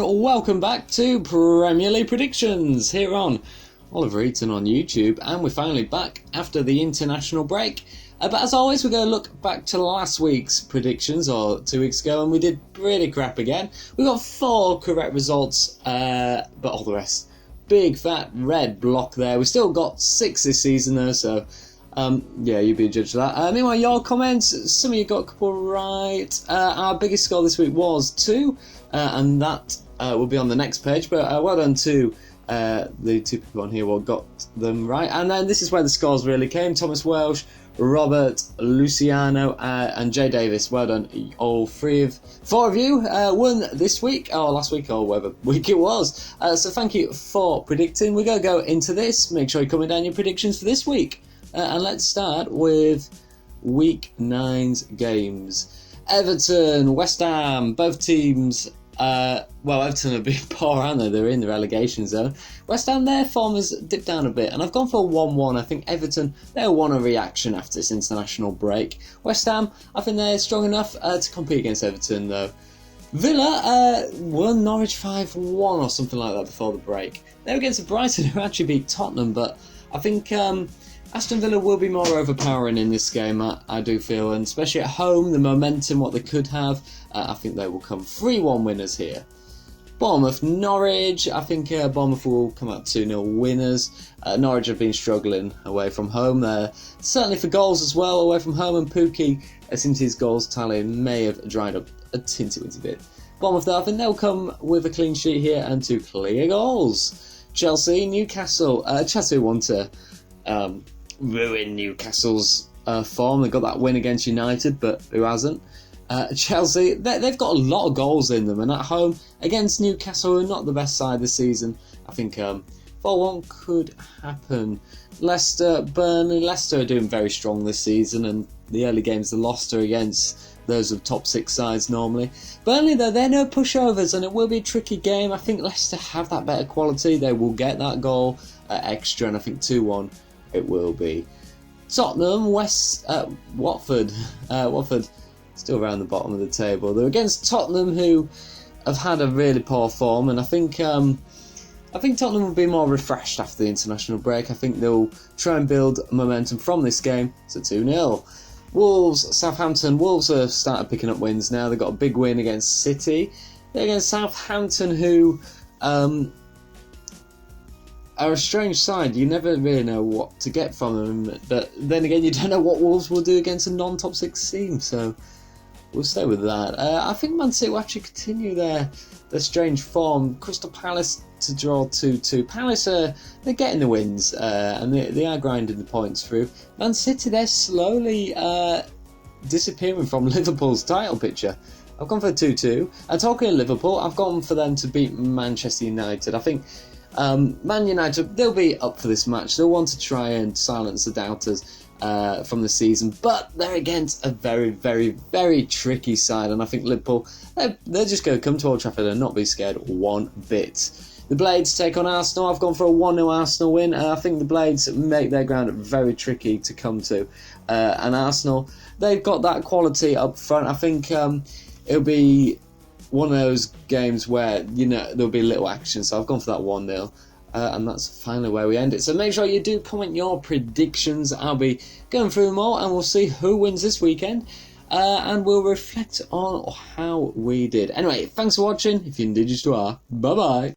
and welcome back to Premier League Predictions here on Oliver Eaton on YouTube, and we're finally back after the international break. But as always, we're going to look back to last week's predictions, or 2 weeks ago, and we did really crap again. We got 4 correct results, but all the rest, big fat red block there. We still got 6 this season though, so yeah, you be a judge of that. Meanwhile, your comments, some of you got a couple right. Our biggest score this week was 2, and that will be on the next page, but well done to the 2 people on here who got them right. And then this is where the scores really came. Thomas Welsh, Robert, Luciano, and Jay Davis. Well done, all 4 of you won this week, or last week, or whatever week it was. So thank you for predicting. We're going to go into this. Make sure you're coming down your predictions for this week. And let's start with week 9's games. Everton, West Ham, both teams. Well, Everton have been poor, aren't they? They're in the relegation zone. West Ham, their form has dipped down a bit, and I've gone for a 1-1. I think Everton, they'll want a reaction after this international break. West Ham, I think they're strong enough to compete against Everton, though. Villa won Norwich 5-1 or something like that before the break. They were against Brighton, who actually beat Tottenham, but I think Aston Villa will be more overpowering in this game, I do feel, and especially at home, the momentum, what they could have, I think they will come 3-1 winners here. Bournemouth, Norwich, I think Bournemouth will come out 2-0 winners. Norwich have been struggling away from home there, certainly for goals as well away from home, and Pukki, since his goals tally may have dried up a teensy bit. Bournemouth though, I think they'll come with a clean sheet here and 2 clear goals. Chelsea, Newcastle, Chelsea want to ruin Newcastle's form. They got that win against United, but who hasn't? Chelsea, they've got a lot of goals in them, and at home against Newcastle, who are not the best side this season, I think 4-1 could happen. Leicester, Burnley, Leicester are doing very strong this season, and the early games they lost are against those of top 6 sides normally. Burnley though, they're no pushovers, and it will be a tricky game. I think Leicester have that better quality. They will get that goal extra, and I think 2-1 it will be. Tottenham, Watford. Watford still around the bottom of the table. They're against Tottenham, who have had a really poor form, and I think Tottenham will be more refreshed after the international break. I think they'll try and build momentum from this game. So 2-0. Wolves, Southampton. Wolves have started picking up wins now. They've got a big win against City. They're against Southampton, who are a strange side. You never really know what to get from them, but then again, you don't know what Wolves will do against a non-top 6 team, so we'll stay with that. I think Man City will actually continue their strange form. Crystal Palace to draw 2-2. Palace, they're getting the wins, and they are grinding the points through. Man City, they're slowly disappearing from Liverpool's title picture. I've gone for 2-2. And talking of Liverpool, I've gone for them to beat Manchester United. I think Man United, they'll be up for this match. They'll want to try and silence the doubters from the season, but they're against a very, very, very tricky side, and I think Liverpool, they're just going to come to Old Trafford and not be scared one bit. The Blades take on Arsenal. I've gone for a 1-0 Arsenal win, and I think the Blades make their ground very tricky to come to. And Arsenal, they've got that quality up front. I think it'll be one of those games where, you know, there'll be little action, so I've gone for that 1-0. And that's finally where we end it. So make sure you do comment your predictions. I'll be going through them all, and we'll see who wins this weekend. And we'll reflect on how we did. Anyway, thanks for watching. If you're indigenous to our, bye-bye.